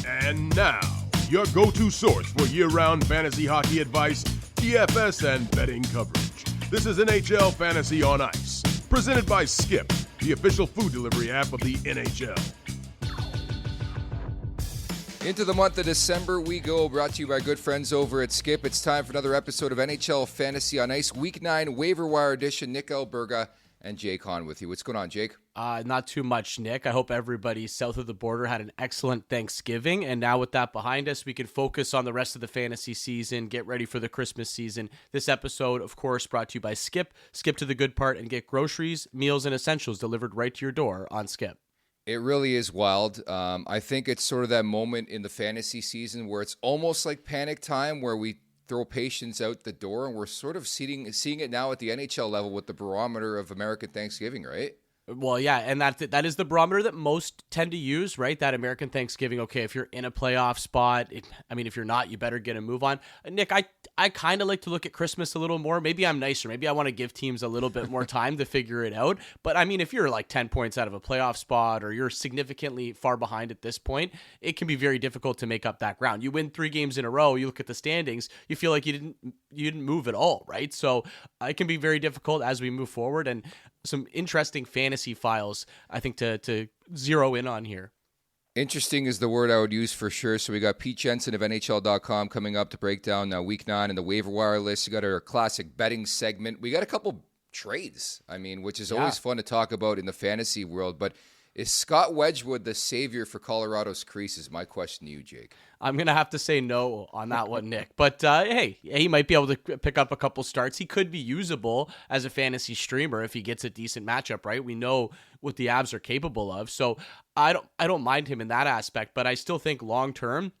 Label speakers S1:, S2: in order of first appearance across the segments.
S1: And now, your go-to source for year-round fantasy hockey advice, DFS, and betting coverage. This is NHL Fantasy on Ice, presented by Skip, the official food delivery app of the NHL.
S2: Into the month of December we go, brought to you by good friends over at Skip. It's time for another episode of NHL Fantasy on Ice, Week 9 Waiver Wire Edition. Nick Alberga and Jake Hahn with you. What's going on, Jake?
S3: Not too much, Nick. I hope everybody south of the border had an excellent Thanksgiving. And now with that behind us, we can focus on the rest of the fantasy season, get ready for the Christmas season. This episode, of course, brought to you by Skip. Skip to the good part and get groceries, meals, and essentials delivered right to your door on Skip.
S2: It really is wild. I think it's sort of that moment in the fantasy season where it's almost like panic time, where we throw patience out the door, and we're sort of seeing it now at the NHL level with the barometer of American Thanksgiving, right?
S3: Well, yeah, and that is the barometer that most tend to use, right? That American Thanksgiving. Okay, if you're in a playoff spot, if you're not, you better get a move on. Nick, I kind of like to look at Christmas a little more. Maybe I'm nicer. Maybe I want to give teams a little bit more time to figure it out. But if you're like 10 points out of a playoff spot, or you're significantly far behind at this point, it can be very difficult to make up that ground. You win 3 games in a row, you look at the standings, you feel like you didn't move at all, right? So it can be very difficult as we move forward, and some interesting fantasy files, I think, to zero in on here.
S2: Interesting is the word I would use for sure. So we got Pete Jensen of NHL.com coming up to break down Week 9 and the waiver wire list. We got our classic betting segment. We got a couple trades, which is always fun to talk about in the fantasy world. But is Scott Wedgwood the savior for Colorado's creases? My question to you, Jake.
S3: I'm going to have to say no on that one, Nick. But hey, he might be able to pick up a couple starts. He could be usable as a fantasy streamer if he gets a decent matchup, right? We know what the Avs are capable of. So I don't mind him in that aspect, but I still think long-term,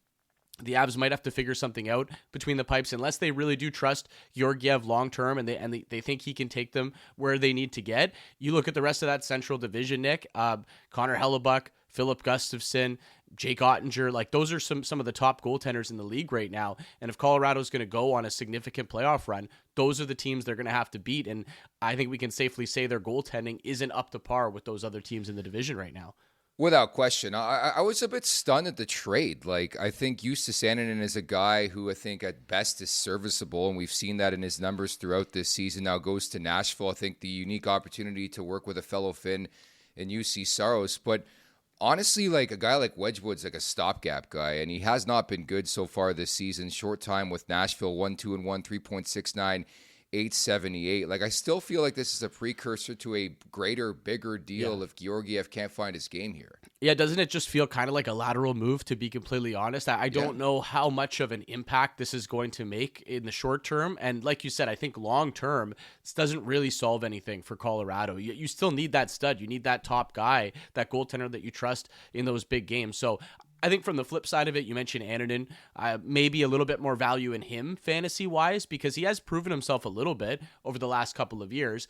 S3: the Avs might have to figure something out between the pipes, unless they really do trust Georgiev long-term and they think he can take them where they need to get. You look at the rest of that Central Division, Nick, Connor Hellebuck, Philip Gustafsson, Jake Ottinger, like those are some of the top goaltenders in the league right now. And if Colorado's going to go on a significant playoff run, those are the teams they're going to have to beat. And I think we can safely say their goaltending isn't up to par with those other teams in the division right now.
S2: Without question. I was a bit stunned at the trade. I think Justus Annunen is a guy who I think at best is serviceable, and we've seen that in his numbers throughout this season. Now goes to Nashville. I think the unique opportunity to work with a fellow Finn in UC Saros. But honestly, a guy like Wedgwood's like a stopgap guy, and he has not been good so far this season. Short time with Nashville, 1-2-1, 3.69. 878. I still feel like this is a precursor to a greater, bigger deal if Georgiev can't find his game here.
S3: Yeah, doesn't it just feel kind of like a lateral move, to be completely honest? I don't know how much of an impact this is going to make in the short term. And like you said, I think long term, this doesn't really solve anything for Colorado. You still need that stud. You need that top guy, that goaltender that you trust in those big games. So I think from the flip side of it, you mentioned Annunen, maybe a little bit more value in him fantasy-wise, because he has proven himself a little bit over the last couple of years.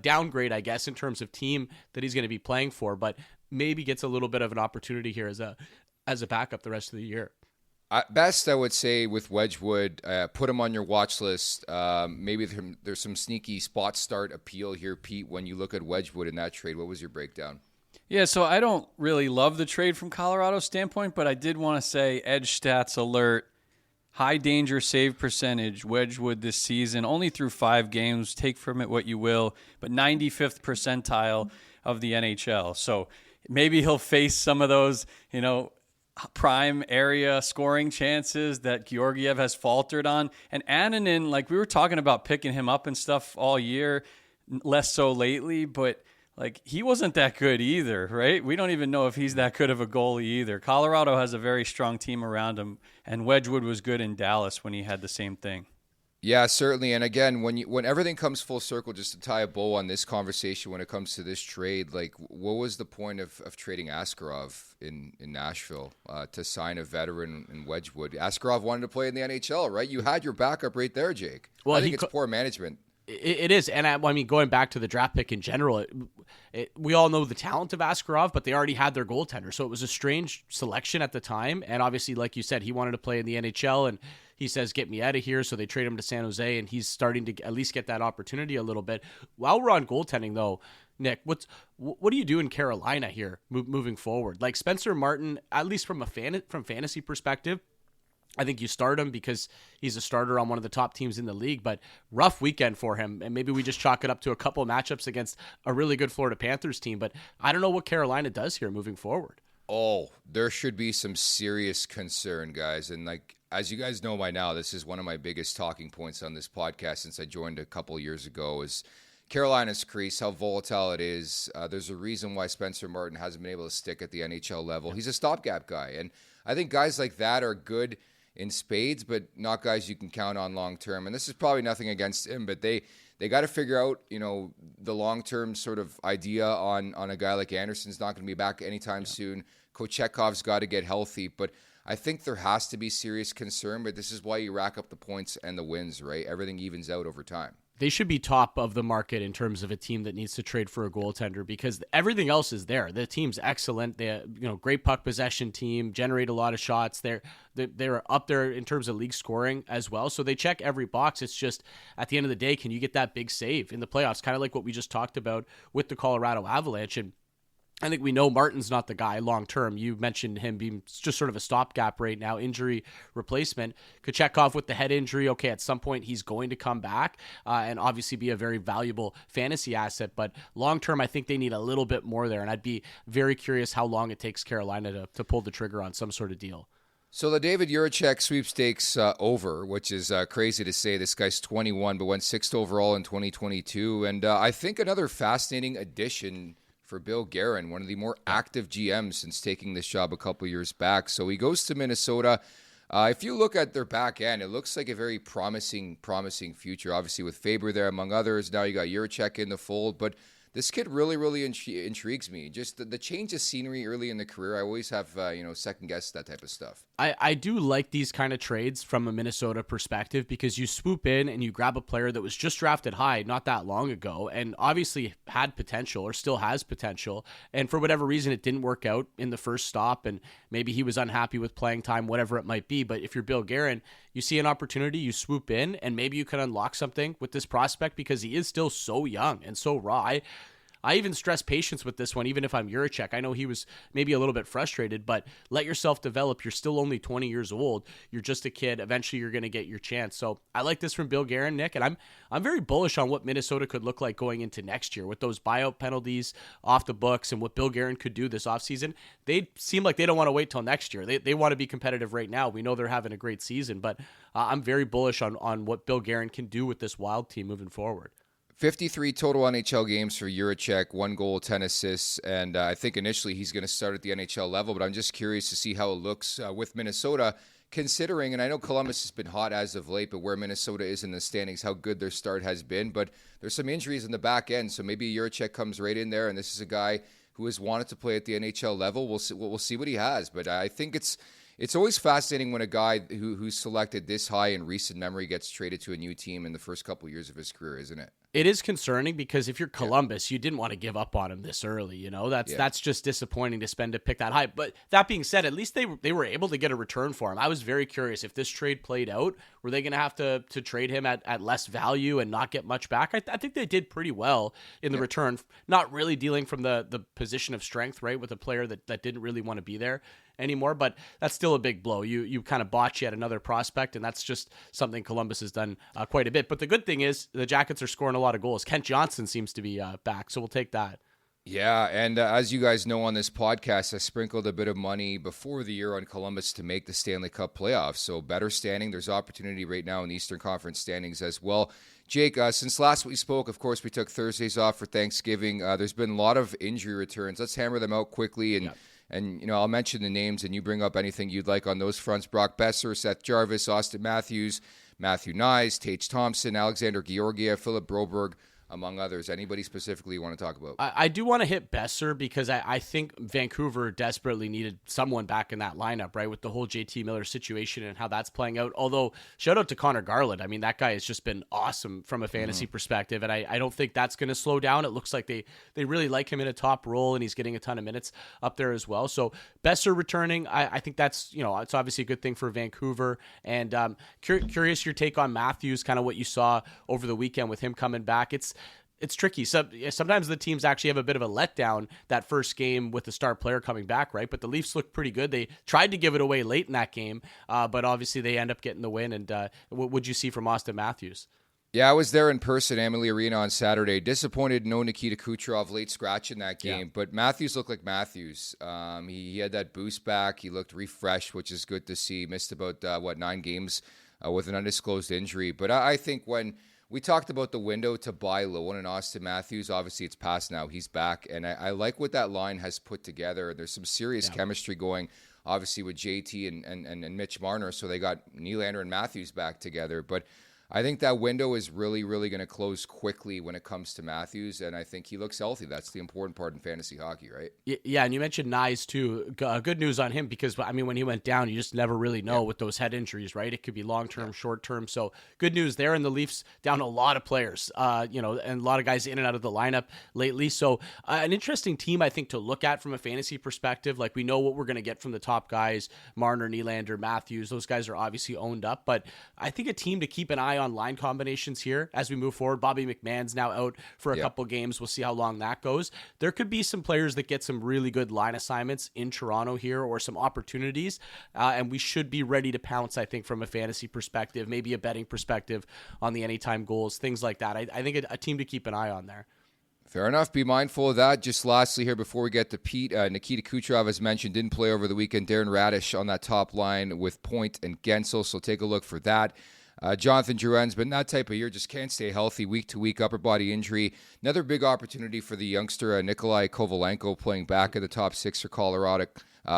S3: Downgrade, I guess, in terms of team that he's going to be playing for, but maybe gets a little bit of an opportunity here as a backup the rest of the year.
S2: Best, I would say, with Wedgwood, put him on your watch list. Maybe there's some sneaky spot start appeal here, Pete, when you look at Wedgwood in that trade. What was your breakdown?
S4: Yeah, so I don't really love the trade from Colorado's standpoint, but I did want to say edge stats alert, high danger save percentage, Wedgwood this season, only through 5 games, take from it what you will, but 95th percentile of the NHL. So maybe he'll face some of those, prime area scoring chances that Georgiev has faltered on. And Annunen, we were talking about picking him up and stuff all year, less so lately, but he wasn't that good either, right? We don't even know if he's that good of a goalie either. Colorado has a very strong team around him, and Wedgwood was good in Dallas when he had the same thing.
S2: Yeah, certainly. And again, when everything comes full circle, just to tie a bow on this conversation when it comes to this trade, what was the point of trading Askarov in Nashville to sign a veteran in Wedgwood? Askarov wanted to play in the NHL, right? You had your backup right there, Jake. Well, I think it's poor management.
S3: It is, and going back to the draft pick in general, we all know the talent of Askarov, but they already had their goaltender, so it was a strange selection at the time. And obviously, like you said, he wanted to play in the NHL, and he says, "Get me out of here." So they trade him to San Jose, and he's starting to at least get that opportunity a little bit. While we're on goaltending, though, Nick, what do you do in Carolina here moving forward? Like Spencer Martin, at least from from fantasy perspective, I think you start him because he's a starter on one of the top teams in the league, but rough weekend for him. And maybe we just chalk it up to a couple of matchups against a really good Florida Panthers team. But I don't know what Carolina does here moving forward.
S2: Oh, there should be some serious concern, guys. And like, as you guys know by now, this is one of my biggest talking points on this podcast since I joined a couple years ago is Carolina's crease, how volatile it is. There's a reason why Spencer Martin hasn't been able to stick at the NHL level. He's a stopgap guy. And I think guys like that are good in spades, but not guys you can count on long term. And this is probably nothing against him, but they got to figure out, the long term sort of idea on a guy like Anderson's not going to be back anytime soon. Kochekov's got to get healthy, but I think there has to be serious concern. But this is why you rack up the points and the wins, right? Everything evens out over time.
S3: They should be top of the market in terms of a team that needs to trade for a goaltender because everything else is there. The team's excellent. They, great puck possession team, generate a lot of shots. They're up there in terms of league scoring as well. So they check every box. It's just at the end of the day, can you get that big save in the playoffs? Kind of like what we just talked about with the Colorado Avalanche. And I think we know Martin's not the guy long term. You mentioned him being just sort of a stopgap right now, injury replacement. Kochetkov with the head injury, okay, at some point he's going to come back and obviously be a very valuable fantasy asset. But long term, I think they need a little bit more there. And I'd be very curious how long it takes Carolina to pull the trigger on some sort of deal.
S2: So the David Jiricek sweepstakes over, which is crazy to say. This guy's 21, but went 6th overall in 2022. And I think another fascinating addition for Bill Guerin, one of the more active GMs since taking this job a couple years back. So he goes to Minnesota. If you look at their back end, it looks like a very promising future. Obviously with Faber there, among others. Now you got Jiricek in the fold. But this kid really intrigues me. Just the change of scenery early in the career. I always have, second guess that type of stuff.
S3: I do like these kind of trades from a Minnesota perspective because you swoop in and you grab a player that was just drafted high not that long ago and obviously had potential or still has potential. And for whatever reason, it didn't work out in the first stop and maybe he was unhappy with playing time, whatever it might be. But if you're Bill Guerin, you see an opportunity, you swoop in and maybe you can unlock something with this prospect because he is still so young and so raw. I even stress patience with this one, even if I'm Jiricek. I know he was maybe a little bit frustrated, but let yourself develop. You're still only 20 years old. You're just a kid. Eventually, you're going to get your chance. So I like this from Bill Guerin, Nick, and I'm very bullish on what Minnesota could look like going into next year with those buyout penalties off the books and what Bill Guerin could do this offseason. They seem like they don't want to wait till next year. They want to be competitive right now. We know they're having a great season, but I'm very bullish on what Bill Guerin can do with this Wild team moving forward.
S2: 53 total NHL games for Jiricek, 1 goal, 10 assists, and I think initially he's going to start at the NHL level, but I'm just curious to see how it looks with Minnesota, considering, and I know Columbus has been hot as of late, but where Minnesota is in the standings, how good their start has been, but there's some injuries in the back end, so maybe Jiricek comes right in there, and this is a guy who has wanted to play at the NHL level. We'll see what he has, but I think it's always fascinating when a guy who's selected this high in recent memory gets traded to a new team in the first couple of years of his career, isn't it?
S3: It is concerning because if you're Columbus, you didn't want to give up on him this early. That's just disappointing to spend to pick that high. But that being said, at least they were able to get a return for him. I was very curious if this trade played out. Were they going to have to trade him at less value and not get much back? I think they did pretty well in the return. Not really dealing from the position of strength, right, with a player that didn't really want to be there anymore, but that's still a big blow. You kind of botch yet another prospect, and that's just something Columbus has done quite a bit. But the good thing is the Jackets are scoring a lot of goals. Kent Johnson seems to be back, so we'll take that.
S2: Yeah, and as you guys know on this podcast, I sprinkled a bit of money before the year on Columbus to make the Stanley Cup playoffs. So better standing. There's opportunity right now in the Eastern Conference standings as well. Jake, since last we spoke, of course, we took Thursdays off for Thanksgiving. There's been a lot of injury returns. Let's hammer them out quickly and. Yep. And, I'll mention the names and you bring up anything you'd like on those fronts. Brock Besser, Seth Jarvis, Austin Matthews, Matthew Nyes, Tage Thompson, Alexander Georgiev, Philip Broberg, among others. Anybody specifically you want to talk about?
S3: I do want to hit Besser because I think Vancouver desperately needed someone back in that lineup, right, with the whole JT Miller situation and how that's playing out. Although, shout out to Connor Garland. I mean, that guy has just been awesome from a fantasy perspective, and I don't think that's going to slow down. It looks like they really like him in a top role, and he's getting a ton of minutes up there as well. So Besser returning, I think that's, it's obviously a good thing for Vancouver. And curious your take on Matthews, kind of what you saw over the weekend with him coming back. It's tricky. Sometimes the teams actually have a bit of a letdown that first game with the star player coming back, right? But the Leafs look pretty good. They tried to give it away late in that game, but obviously they end up getting the win. And what would you see from Austin Matthews?
S2: Yeah, I was there in person, Amalie Arena on Saturday. Disappointed no Nikita Kucherov late scratch in that game, but Matthews looked like Matthews. He had that boost back. He looked refreshed, which is good to see. Missed about, 9 games with an undisclosed injury. But I think when we talked about the window to buy low on Austin Matthews, obviously it's past now. He's back, and I like what that line has put together. There's some serious chemistry going, obviously, with JT and Mitch Marner, so they got Nylander and Matthews back together. But I think that window is really, really going to close quickly when it comes to Matthews, and I think he looks healthy. That's the important part in fantasy hockey, right?
S3: Yeah, and you mentioned Nyes too. Good news on him because, I mean, when he went down, you just never really know with those head injuries, right? It could be long-term, short-term. So good news there, and the Leafs down a lot of players, and a lot of guys in and out of the lineup lately. So an interesting team, I think, to look at from a fantasy perspective. Like, we know what we're going to get from the top guys, Marner, Nylander, Matthews. Those guys are obviously owned up, but I think a team to keep an eye on line combinations here as we move forward. Bobby McMahon's now out for a couple games. We'll see how long that goes. There could be some players that get some really good line assignments in Toronto here or some opportunities, and we should be ready to pounce, I think, from a fantasy perspective, maybe a betting perspective on the anytime goals, things like that. I think a team to keep an eye on there.
S2: Fair enough. Be mindful of that. Just lastly here before we get to Pete, Nikita Kucherov, as mentioned, didn't play over the weekend. Darren Radish on that top line with Point and Gensel, so take a look for that. Jonathan Drouin's been that type of year, just can't stay healthy week to week, upper body injury. Another big opportunity for the youngster Nikolai Kovalenko playing back in the top 6 for Colorado.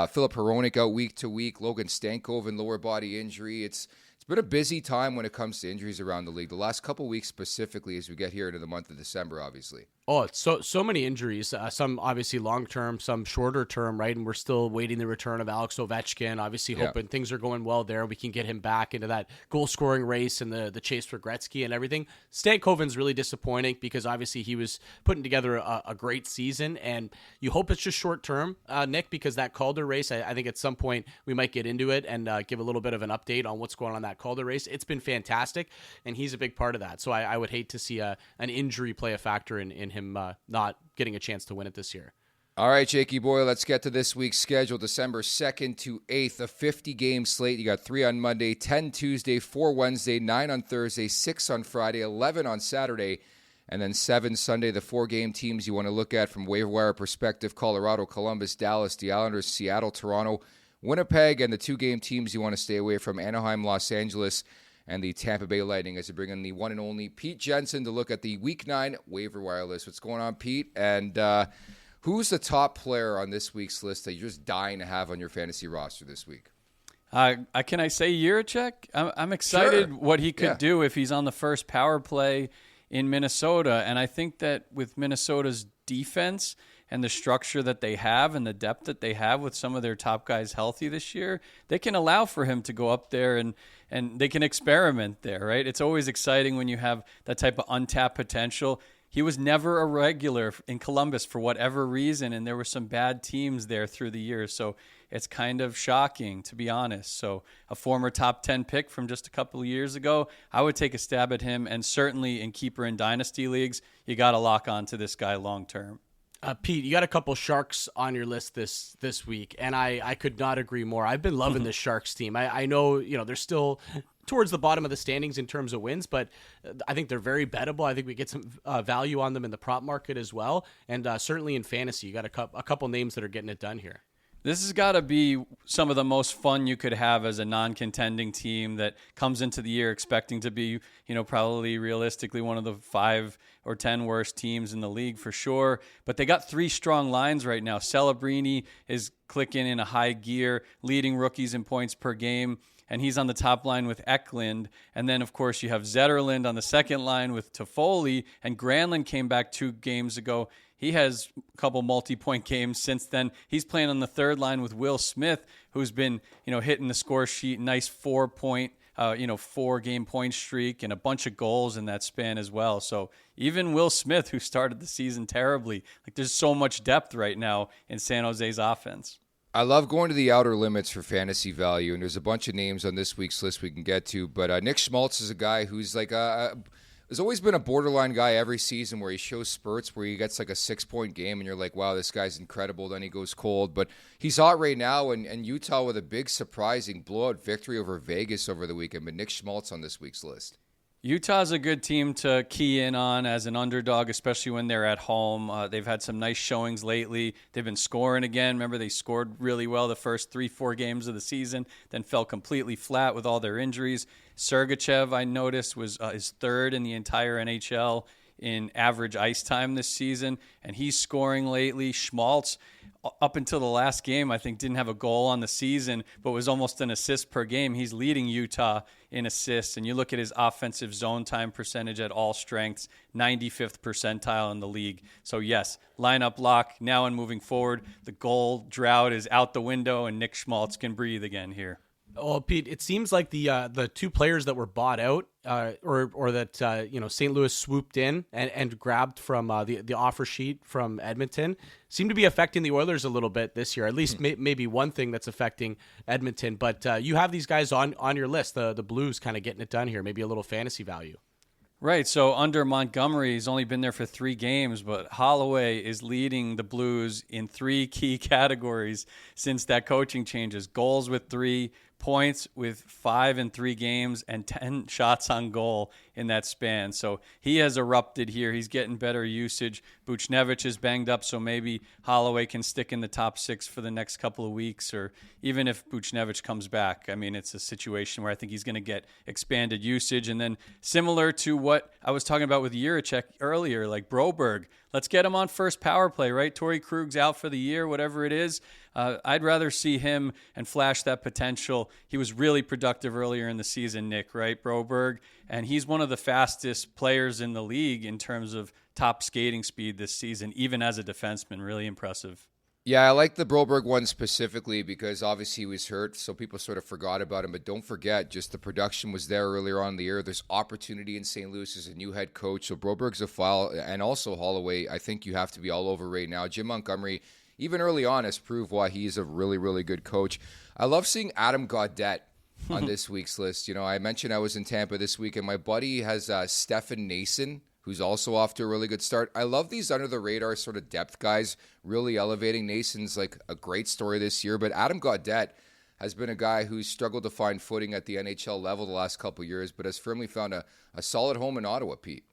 S2: Philip Hronek out week to week. Logan Stankoven, lower body injury. It's been a busy time when it comes to injuries around the league. The last couple weeks specifically as we get here into the month of December, obviously.
S3: Oh, it's so many injuries. Some obviously long term, some shorter term, right? And we're still waiting the return of Alex Ovechkin. Obviously, hoping things are going well there. We can get him back into that goal scoring race and the chase for Gretzky and everything. Stankoven's really disappointing because obviously he was putting together a great season, and you hope it's just short term, Nick, because that Calder race, I think at some point we might get into it and give a little bit of an update on what's going on in that Calder race. It's been fantastic, and he's a big part of that. So I would hate to see an injury play a factor in him not getting a chance to win it this year.
S2: All right, Jakey boy, let's get to this week's schedule. December 2nd to 8th, a 50-game slate. You got 3 on Monday, 10 Tuesday, 4 Wednesday, 9 on Thursday, 6 on Friday, 11 on Saturday, and then 7 Sunday. The 4-game teams you want to look at from waiver wire perspective: Colorado, Columbus, Dallas, the Islanders, Seattle, Toronto, Winnipeg, and the 2-game teams you want to stay away from: Anaheim, Los Angeles, and the Tampa Bay Lightning, as they bring in the one and only Pete Jensen to look at the Week 9 waiver wire list. What's going on, Pete? And who's the top player on this week's list that you're just dying to have on your fantasy roster this week?
S4: Can I say Jiricek? I'm excited what he could do if he's on the first power play in Minnesota. And I think that with Minnesota's defense and the structure that they have and the depth that they have with some of their top guys healthy this year, they can allow for him to go up there and they can experiment there, right? It's always exciting when you have that type of untapped potential. He was never a regular in Columbus for whatever reason, and there were some bad teams there through the years. So it's kind of shocking, to be honest. So a former top 10 pick from just a couple of years ago, I would take a stab at him. And certainly in keeper and dynasty leagues, you got to lock on to this guy long term.
S3: Pete, you got a couple Sharks on your list this week, and I could not agree more. I've been loving this Sharks team. I know, they're still towards the bottom of the standings in terms of wins, but I think they're very bettable. I think we get some value on them in the prop market as well, and certainly in fantasy. You got a couple names that are getting it done here.
S4: This has got to be some of the most fun you could have as a non-contending team that comes into the year expecting to be, probably realistically one of the 5 or 10 worst teams in the league for sure. But they got 3 strong lines right now. Celebrini is clicking in a high gear, leading rookies in points per game, and he's on the top line with Eklund. And then, of course, you have Zetterlund on the second line with Toffoli, and Granlund came back 2 games ago. He has a couple multi-point games since then. He's playing on the third line with Will Smith, who's been, hitting the score sheet, nice 4-game point streak and a bunch of goals in that span as well. So even Will Smith, who started the season terribly, there's so much depth right now in San Jose's offense.
S2: I love going to the outer limits for fantasy value, and there's a bunch of names on this week's list we can get to. But Nick Schmaltz is a guy who's like There's always been a borderline guy every season where he shows spurts where he gets like a 6-point game and you're like, wow, this guy's incredible. Then he goes cold. But he's hot right now, and Utah with a big surprising blowout victory over Vegas over the weekend. But Nick Schmaltz on this week's list.
S4: Utah's a good team to key in on as an underdog, especially when they're at home. They've had some nice showings lately. They've been scoring again. Remember, they scored really well the first 3-4 games of the season, then fell completely flat with all their injuries. Sergachev, I noticed, was is third in the entire NHL in average ice time this season, and he's scoring lately. Schmaltz, up until the last game, I think didn't have a goal on the season, but was almost an assist per game. He's leading Utah in assists, and you look at his offensive zone time percentage at all strengths, 95th percentile in the league. So yes, lineup lock now and moving forward. The goal drought is out the window, and Nick Schmaltz can breathe again here.
S3: Oh, Pete, it seems like the two players that were bought out, or that St. Louis swooped in and grabbed from the offer sheet from Edmonton, seem to be affecting the Oilers a little bit this year. At least maybe one thing that's affecting Edmonton. But you have these guys on your list, the Blues, kind of getting it done here. Maybe a little fantasy value.
S4: Right, so under Montgomery, he's only been there for 3 games, but Holloway is leading the Blues in 3 key categories since that coaching changes. Goals with 3, points with 5 in 3 games, and 10 shots on goal in that span. So he has erupted here. He's getting better usage. Buchnevich is banged up, so maybe Holloway can stick in the top 6 for the next couple of weeks, or even if Buchnevich comes back. I mean, it's a situation where I think he's going to get expanded usage. And then similar to what I was talking about with Jiricek earlier, like Broberg, let's get him on first power play, right? Torrey Krug's out for the year, whatever it is. I'd rather see him and flash that potential. He was really productive earlier in the season, Nick, right? Broberg, and he's one of the fastest players in the league in terms of top skating speed this season, even as a defenseman. Really impressive.
S2: Yeah, I like the Broberg one specifically because obviously he was hurt, so people sort of forgot about him. But don't forget, just the production was there earlier on in the year. There's opportunity in St. Louis as a new head coach. So Broberg's a file, and also Holloway, I think you have to be all over right now. Jim Montgomery, even early on, has proved why he's a really, really good coach. I love seeing Adam Gaudette on this week's list. You know, I mentioned I was in Tampa this week, and my buddy has Stefan Nason, who's also off to a really good start. I love these under-the-radar sort of depth guys really elevating. Nason's like a great story this year, but Adam Gaudette has been a guy who's struggled to find footing at the NHL level the last couple of years, but has firmly found a solid home in Ottawa, Pete.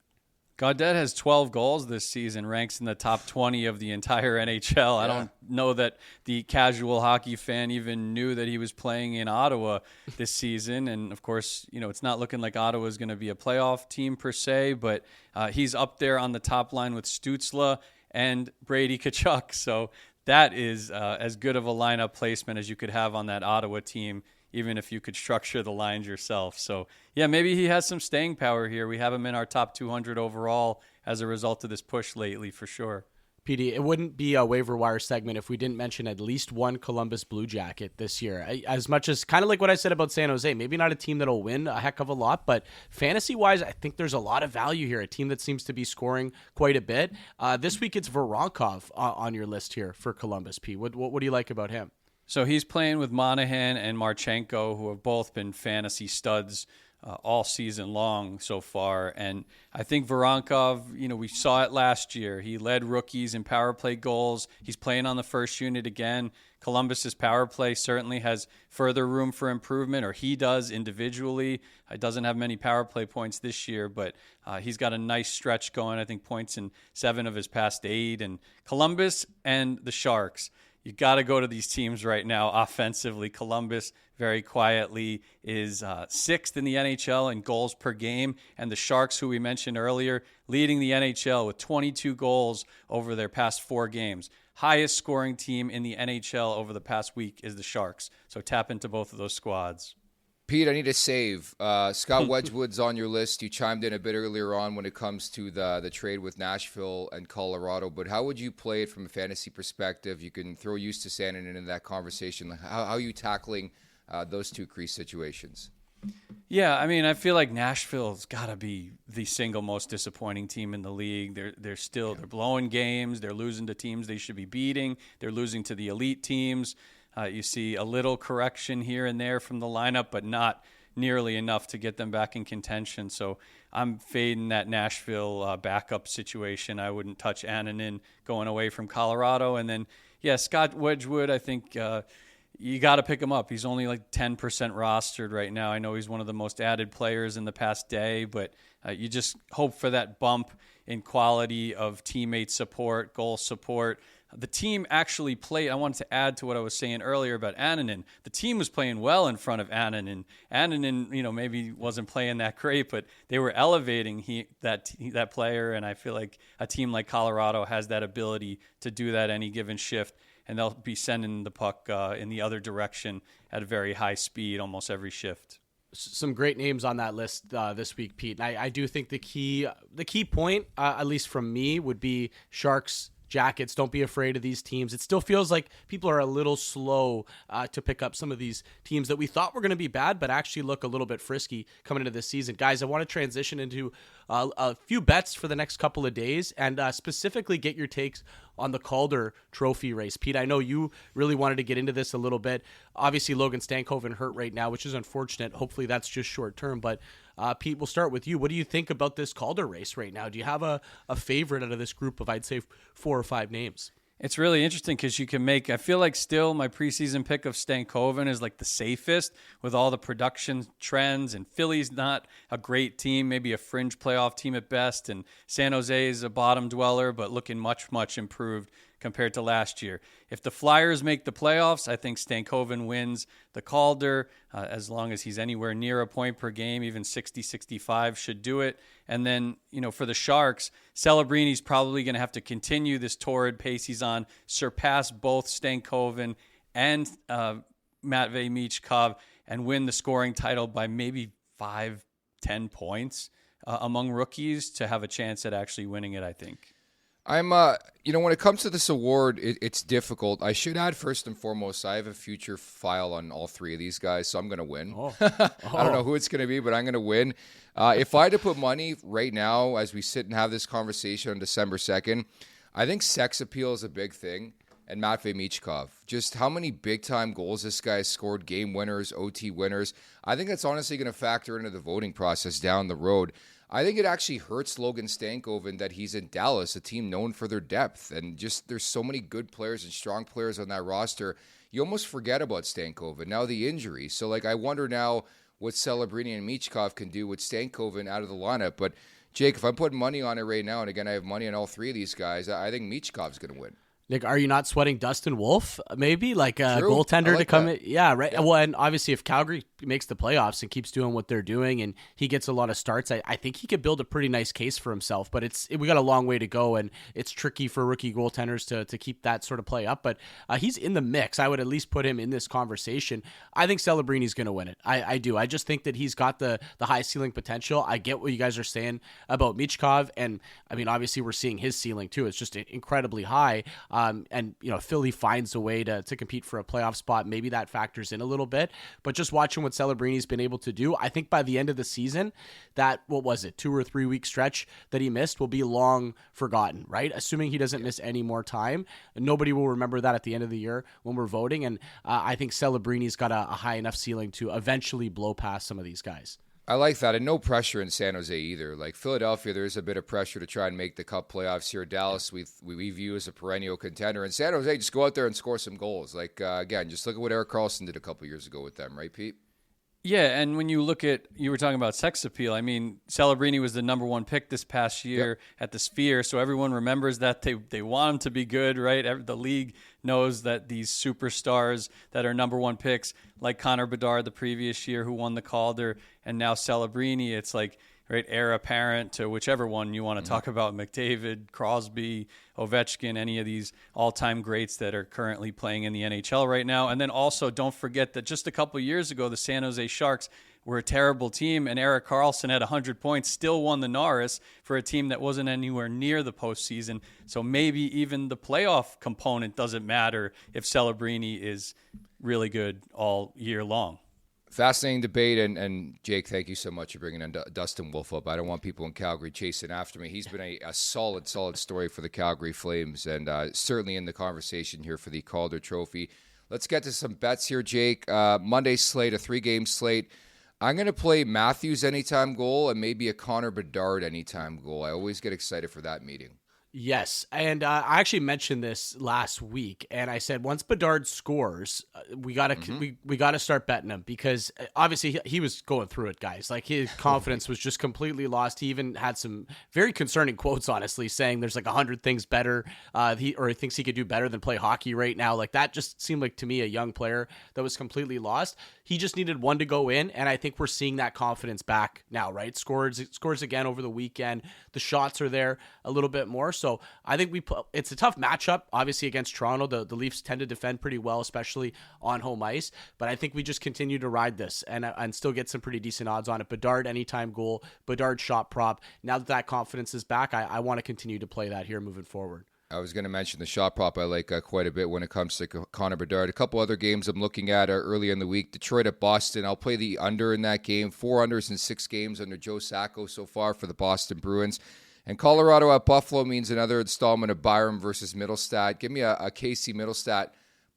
S4: Gaudette has 12 goals this season, ranks in the top 20 of the entire NHL. Yeah. I don't know that the casual hockey fan even knew that he was playing in Ottawa this season. And, of course, you know, it's not looking like Ottawa is going to be a playoff team per se, but he's up there on the top line with Stützle and Brady Tkachuk. So that is as good of a lineup placement as you could have on that Ottawa team, even if you could structure the lines yourself. So, yeah, maybe he has some staying power here. We have him in our top 200 overall as a result of this push lately, for sure.
S3: PD, it wouldn't be a waiver wire segment if we didn't mention at least one Columbus Blue Jacket this year. As much as kind of like what I said about San Jose, maybe not a team that'll win a heck of a lot, but fantasy-wise, I think there's a lot of value here, a team that seems to be scoring quite a bit. This week it's Voronkov on your list here for Columbus, P. What do you like about him?
S4: So he's playing with Monahan and Marchenko, who have both been fantasy studs all season long so far. And I think Voronkov, you know, we saw it last year. He led rookies in power play goals. He's playing on the first unit again. Columbus's power play certainly has further room for improvement, or he does individually. He doesn't have many power play points this year, but he's got a nice stretch going. I think points in 7 of his past 8. And Columbus and the Sharks, you got to go to these teams right now offensively. Columbus, very quietly, is 6th in the NHL in goals per game. And the Sharks, who we mentioned earlier, leading the NHL with 22 goals over their past 4 games. Highest scoring team in the NHL over the past week is the Sharks. So tap into both of those squads.
S2: Pete, I need a save. Scott Wedgwood's on your list. You chimed in a bit earlier on when it comes to the trade with Nashville and Colorado, but how would you play it from a fantasy perspective? You can throw Justus Annunen into that conversation. How are you tackling those two crease situations?
S4: Yeah, I mean, I feel like Nashville's got to be the single most disappointing team in the league. They're blowing games. They're losing to teams they should be beating. They're losing to the elite teams. You see a little correction here and there from the lineup, but not nearly enough to get them back in contention. So I'm fading that Nashville backup situation. I wouldn't touch Annunen going away from Colorado. And then, Scott Wedgwood, I think you got to pick him up. He's only like 10% rostered right now. I know he's one of the most added players in the past day, but you just hope for that bump in quality of teammate support, goal support. The team actually played. I wanted to add to what I was saying earlier about Annunen. The team was playing well in front of Annunen. Annunen, maybe wasn't playing that great, but they were elevating that player. And I feel like a team like Colorado has that ability to do that any given shift, and they'll be sending the puck in the other direction at a very high speed almost every shift.
S3: Some great names on that list this week, Pete. And I do think the key point, at least from me, would be Sharks, Jackets. Don't be afraid of these teams. It still feels like people are a little slow to pick up some of these teams that we thought were going to be bad, but actually look a little bit frisky coming into this season. Guys, I want to transition into a few bets for the next couple of days, and specifically get your takes on the Calder Trophy race. Pete, I know you really wanted to get into this a little bit. Obviously, Logan Stankoven hurt right now, which is unfortunate. Hopefully that's just short term, but Pete, we'll start with you. What do you think about this Calder race right now? Do you have a favorite out of this group of, I'd say, 4 or 5 names?
S4: It's really interesting because you can I feel like still my preseason pick of Stankoven is like the safest with all the production trends, and Philly's not a great team, maybe a fringe playoff team at best, and San Jose is a bottom dweller, but looking much, much improved compared to last year. If the Flyers make the playoffs, I think Stankoven wins the Calder. As long as he's anywhere near a point per game, even 60-65 should do it. And then, for the Sharks, Celebrini's probably going to have to continue this torrid pace he's on, surpass both Stankoven and Matvei Michkov, and win the scoring title by maybe 5-10 points among rookies to have a chance at actually winning it, I think.
S2: I'm, when it comes to this award, it's difficult. I should add first and foremost, I have a future file on all 3 of these guys, so I'm going to win. I don't know who it's going to be, but I'm going to win. If I had to put money right now, as we sit and have this conversation on December 2nd, I think sex appeal is a big thing. And Matvei Michkov, just how many big-time goals this guy scored, game winners, OT winners. I think that's honestly going to factor into the voting process down the road. I think it actually hurts Logan Stankoven that he's in Dallas, a team known for their depth. And just there's so many good players and strong players on that roster. You almost forget about Stankoven. Now the injury. So, I wonder now what Celebrini and Michkov can do with Stankoven out of the lineup. But, Jake, if I'm putting money on it right now, and again, I have money on all 3 of these guys, I think Michkov's going to win.
S3: Nick, are you not sweating Dustin Wolf? Maybe like a
S2: True.
S3: goaltender to come
S2: that.
S3: in? Yeah, right. Yeah. Well, and obviously if Calgary makes the playoffs and keeps doing what they're doing and he gets a lot of starts, I think he could build a pretty nice case for himself. But we got a long way to go, and it's tricky for rookie goaltenders to keep that sort of play up. But he's in the mix. I would at least put him in this conversation. I think Celebrini's going to win it. I do. I just think that he's got the high ceiling potential. I get what you guys are saying about Michkov, and I mean, obviously we're seeing his ceiling too. It's just incredibly high. And Philly finds a way to compete for a playoff spot. Maybe that factors in a little bit, but just watching what Celebrini's been able to do, I think by the end of the season, that, 2 or 3 week stretch that he missed will be long forgotten, right? Assuming he doesn't miss any more time. Nobody will remember that at the end of the year when we're voting. And I think Celebrini's got a high enough ceiling to eventually blow past some of these guys.
S2: I like that, and no pressure in San Jose either. Like Philadelphia, there's a bit of pressure to try and make the Cup playoffs here. Dallas, we view as a perennial contender, and San Jose, just go out there and score some goals. Again, just look at what Erik Karlsson did a couple years ago with them, right, Pete?
S4: Yeah, and when you look at, you were talking about sex appeal. I mean, Celebrini was the number 1 pick this past year at the Sphere, so everyone remembers that they want him to be good, right? The league knows that these superstars that are number 1 picks, like Connor Bedard the previous year who won the Calder, and now Celebrini, it's like, right, heir apparent to whichever one you want to talk about, McDavid, Crosby, Ovechkin, any of these all-time greats that are currently playing in the NHL right now. And then also don't forget that just a couple of years ago, the San Jose Sharks were a terrible team, and Erik Karlsson at 100 points still won the Norris for a team that wasn't anywhere near the postseason. So maybe even the playoff component doesn't matter if Celebrini is really good all year long.
S2: Fascinating debate, and Jake, thank you so much for bringing in Dustin Wolf up. I don't want people in Calgary chasing after me. He's been a solid story for the Calgary Flames, and certainly in the conversation here for the Calder Trophy. Let's get to some bets here, Jake. Monday slate, a 3-game slate. I'm going to play Matthews anytime goal and maybe a Connor Bedard anytime goal. I always get excited for that meeting.
S3: Yes, and I actually mentioned this last week, and I said once Bedard scores, we gotta we gotta start betting him, because obviously he was going through it, guys. Like, his confidence was just completely lost. He even had some very concerning quotes, honestly, saying there's like 100 things better, he thinks he could do better than play hockey right now. Like, that just seemed like, to me, a young player that was completely lost. He just needed one to go in, and I think we're seeing that confidence back now, right? Scores again over the weekend. The shots are there a little bit more. So I think it's a tough matchup, obviously, against Toronto. The Leafs tend to defend pretty well, especially on home ice. But I think we just continue to ride this and still get some pretty decent odds on it. Bedard anytime goal, Bedard shot prop. Now that confidence is back, I want to continue to play that here moving forward.
S2: I was going to mention the shot prop I like quite a bit when it comes to Connor Bedard. A couple other games I'm looking at early in the week. Detroit at Boston. I'll play the under in that game. 4 unders in 6 games under Joe Sacco so far for the Boston Bruins. And Colorado at Buffalo means another installment of Byram versus Middlestat. Give me a Casey Middlestat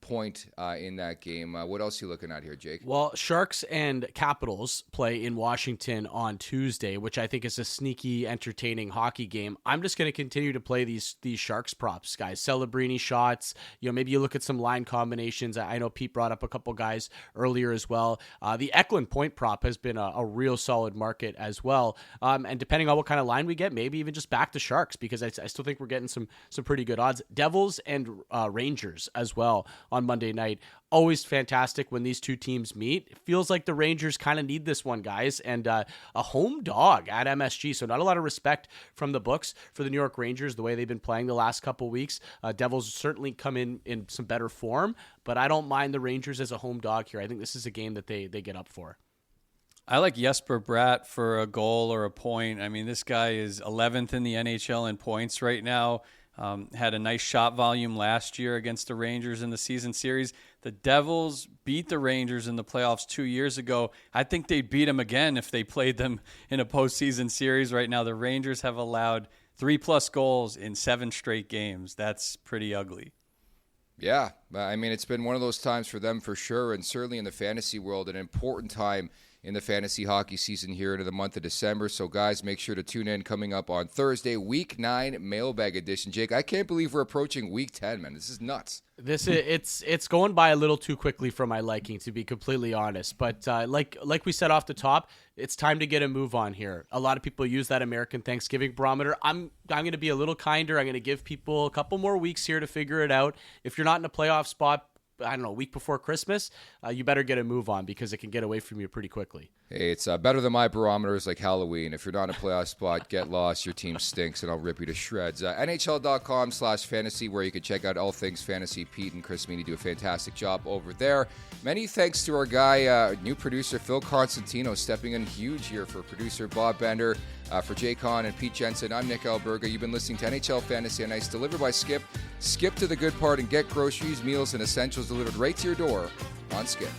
S2: point in that game. What else are you looking at here, Jake?
S3: Well, Sharks and Capitals play in Washington on Tuesday, which I think is a sneaky, entertaining hockey game. I'm just going to continue to play these Sharks props, guys. Celebrini shots. Maybe you look at some line combinations. I know Pete brought up a couple guys earlier as well. The Eklund point prop has been a real solid market as well. And depending on what kind of line we get, maybe even just back to Sharks, because I still think we're getting some pretty good odds. Devils and Rangers as well on Monday night. Always fantastic when these two teams meet. It feels like the Rangers kind of need this one, guys, and a home dog at MSG, so not a lot of respect from the books for the New York Rangers, the way they've been playing the last couple weeks. Devils certainly come in some better form, but I don't mind the Rangers as a home dog here. I think this is a game that they get up for.
S4: I like Jesper Bratt for a goal or a point. I mean, this guy is 11th in the NHL in points right now. Had a nice shot volume last year against the Rangers in the season series. The Devils beat the Rangers in the playoffs 2 years ago. I think they'd beat them again if they played them in a postseason series. Right now, the Rangers have allowed 3+ goals in 7 straight games. That's pretty ugly.
S2: Yeah, I mean, it's been one of those times for them for sure, and certainly in the fantasy world, an important time in the fantasy hockey season here into the month of December. So, guys, make sure to tune in coming up on Thursday, Week 9 Mailbag Edition. Jake, I can't believe we're approaching Week 10, man. This is nuts.
S3: It's going by a little too quickly for my liking, to be completely honest. But like we said off the top, it's time to get a move on here. A lot of people use that American Thanksgiving barometer. I'm going to be a little kinder. I'm going to give people a couple more weeks here to figure it out. If you're not in a playoff spot, I don't know, a week before Christmas, you better get a move on, because it can get away from you pretty quickly.
S2: Hey, it's better than my barometers like Halloween. If you're not in a playoff spot, get lost. Your team stinks, and I'll rip you to shreds. NHL.com/fantasy, where you can check out all things fantasy. Pete and Chris Meany do a fantastic job over there. Many thanks to our guy, new producer Phil Constantino, stepping in huge here for producer Bob Bender. For Jay Kahn and Pete Jensen, I'm Nick Alberga. You've been listening to NHL Fantasy on Ice, delivered by Skip. Skip to the good part and get groceries, meals, and essentials delivered right to your door on Skip.